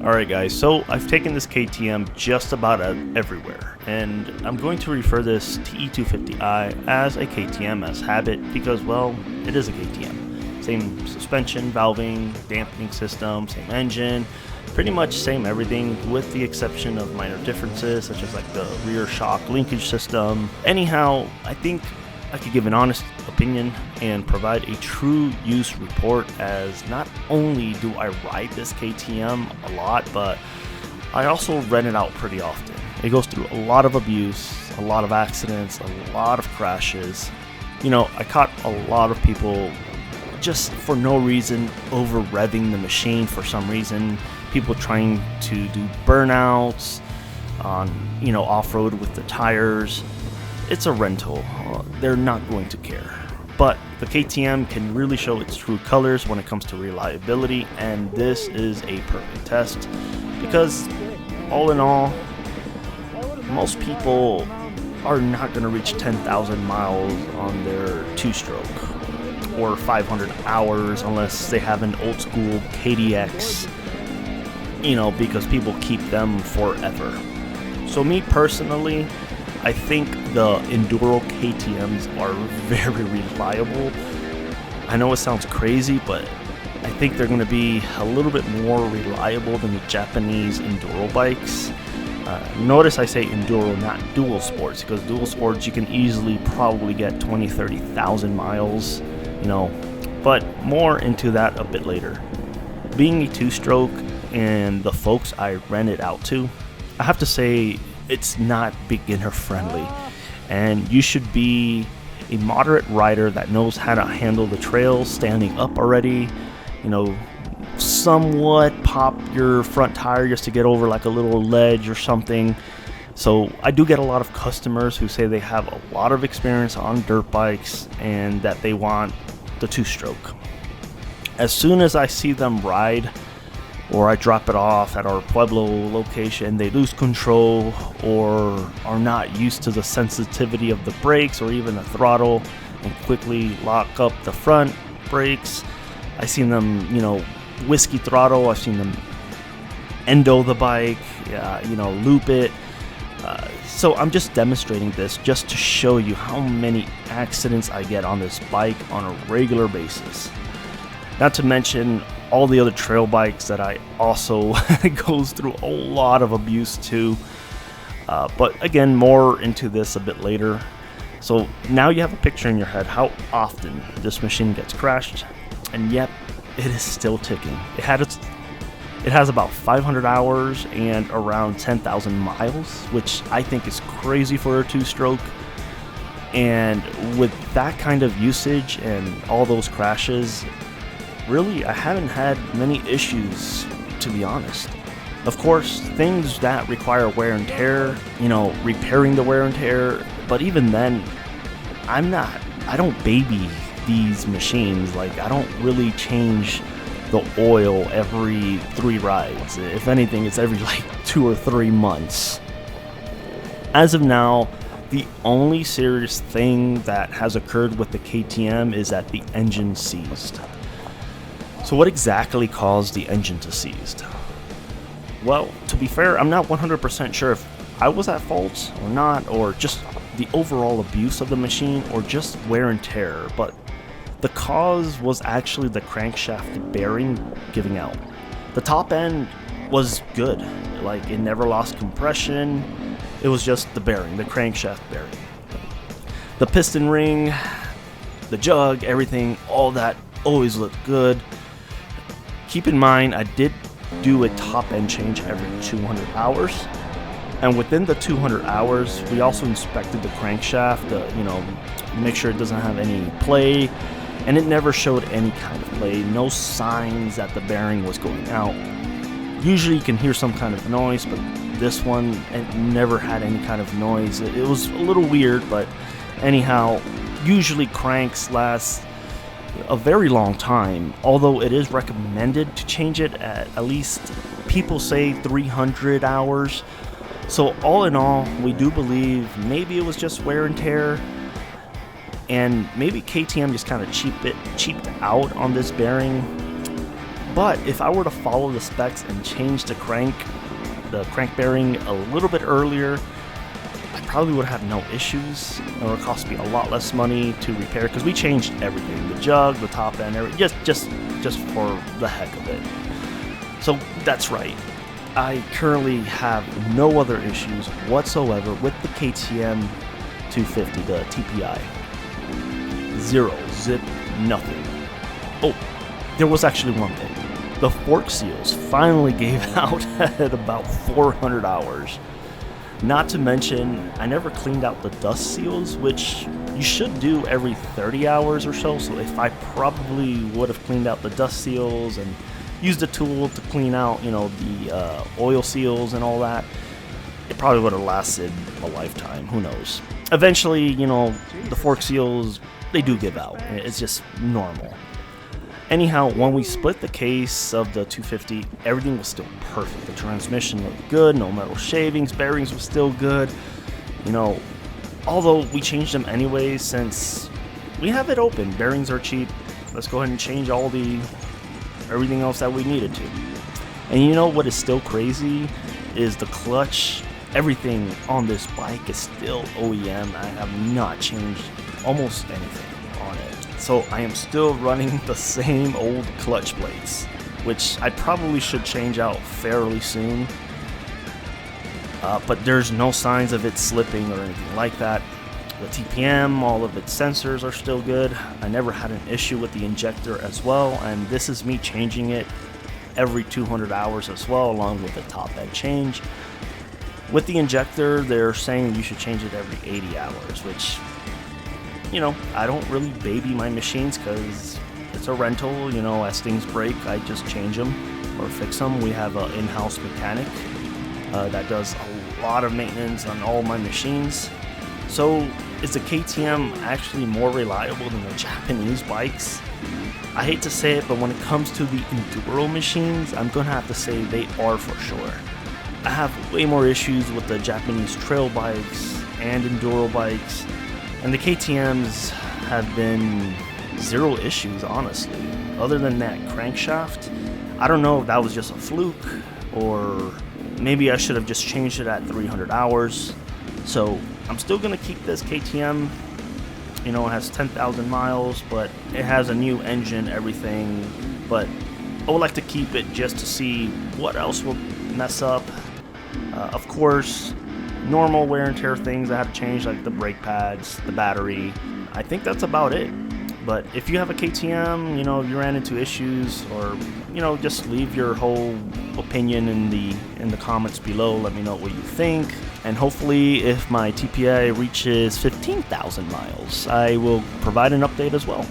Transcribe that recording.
Alright guys, so I've taken this KTM just about everywhere, and I'm going to refer this TE250i as a KTM as habit because, well, it is a KTM. Same suspension, valving, dampening system, same engine, pretty much same everything with the exception of minor differences such as like the rear shock linkage system. Anyhow, I think I could give an honest opinion and provide a true use report, as not only do I ride this KTM a lot, but I also rent it out pretty often. It goes through a lot of abuse, a lot of accidents, a lot of crashes. You know, I caught a lot of people just for no reason over revving the machine for some reason. People trying to do burnouts on, off-road with the tires. It's a rental. They're not going to care. But the KTM can really show its true colors when it comes to reliability, and this is a perfect test because, all in all, most people are not going to reach 10,000 miles on their two-stroke or 500 hours unless they have an old-school KDX, because people keep them forever. So me personally, I think the Enduro KTMs are very reliable. I know it sounds crazy, but I think they're going to be a little bit more reliable than the Japanese Enduro bikes. Notice I say Enduro, not dual sports, because dual sports you can easily probably get 20-30,000 miles, but more into that a bit later. Being a two-stroke and the folks I rent it out to, I have to say it's not beginner friendly, and you should be a moderate rider that knows how to handle the trails standing up already, somewhat pop your front tire just to get over like a little ledge or something. So I do get a lot of customers who say they have a lot of experience on dirt bikes and that they want the two-stroke. As soon as I see them ride, or I drop it off at our Pueblo location, they lose control or are not used to the sensitivity of the brakes or even the throttle and quickly lock up the front brakes. I've seen them, whiskey throttle. I've seen them endo the bike, loop it. So I'm just demonstrating this just to show you how many accidents I get on this bike on a regular basis. Not to mention all the other trail bikes that I also goes through a lot of abuse too. But again, more into this a bit later. So now you have a picture in your head how often this machine gets crashed, and yet it is still ticking. It has about 500 hours and around 10,000 miles, which I think is crazy for a two-stroke. And with that kind of usage and all those crashes, really, I haven't had many issues, to be honest. Of course, things that require wear and tear, repairing the wear and tear, but even then, I don't baby these machines. Like, I don't really change the oil every 3 rides. If anything, it's every 2 or 3 months. As of now, the only serious thing that has occurred with the KTM is that the engine seized. So what exactly caused the engine to seize? Well, to be fair, I'm not 100% sure if I was at fault or not, or just the overall abuse of the machine, or just wear and tear, but the cause was actually the crankshaft bearing giving out. The top end was good, it never lost compression. It was just the bearing, the crankshaft bearing. The piston ring, the jug, everything, all that always looked good. Keep in mind, I did do a top end change every 200 hours, and within the 200 hours, we also inspected the crankshaft to, make sure it doesn't have any play, and it never showed any kind of play, no signs that the bearing was going out. Usually you can hear some kind of noise, but this one, it never had any kind of noise. It was a little weird, but anyhow, usually cranks last a very long time, although it is recommended to change it at least, people say 300 hours. So all in all, we do believe maybe it was just wear and tear, and maybe KTM just kind of cheaped out on this bearing. But if I were to follow the specs and change the crank bearing a little bit earlier, I probably would have no issues. It would cost me a lot less money to repair, because we changed everything, the jug, the top end, everything, just for the heck of it. So that's right. I currently have no other issues whatsoever with the KTM 250, the TPI. Zero, zip, nothing. Oh, there was actually one thing. The fork seals finally gave out at about 400 hours. Not to mention, I never cleaned out the dust seals, which you should do every 30 hours or so. So if I probably would have cleaned out the dust seals and used a tool to clean out, the oil seals and all that, it probably would have lasted a lifetime. Who knows? Eventually, the fork seals, they do give out. It's just normal. Anyhow, when we split the case of the 250, everything was still perfect. The transmission looked good, no metal shavings, bearings were still good. Although we changed them anyway, since we have it open, bearings are cheap. Let's go ahead and change everything else that we needed to. And what is still crazy is the clutch. Everything on this bike is still OEM. I have not changed almost anything on it. So I am still running the same old clutch plates, which I probably should change out fairly soon. But there's no signs of it slipping or anything like that. The TPM, all of its sensors are still good. I never had an issue with the injector as well, and this is me changing it every 200 hours as well, along with the top end change. With the injector, they're saying you should change it every 80 hours, which, I don't really baby my machines because it's a rental. As things break, I just change them or fix them. We have an in-house mechanic that does a lot of maintenance on all my machines. So is the KTM actually more reliable than the Japanese bikes? I hate to say it, but when it comes to the enduro machines, I'm going to have to say they are for sure. I have way more issues with the Japanese trail bikes and enduro bikes, and the KTMs have been zero issues, honestly. Other than that crankshaft, I don't know if that was just a fluke, or maybe I should have just changed it at 300 hours. So I'm still going to keep this KTM. It has 10,000 miles, but it has a new engine, everything. But I would like to keep it just to see what else will mess up. Of course, normal wear and tear things I have to change, like the brake pads, the battery. I think that's about it. But if you have a KTM, if you ran into issues, or just leave your whole opinion in the comments below. Let me know what you think, and hopefully if my TPI reaches 15,000 miles, I will provide an update as well.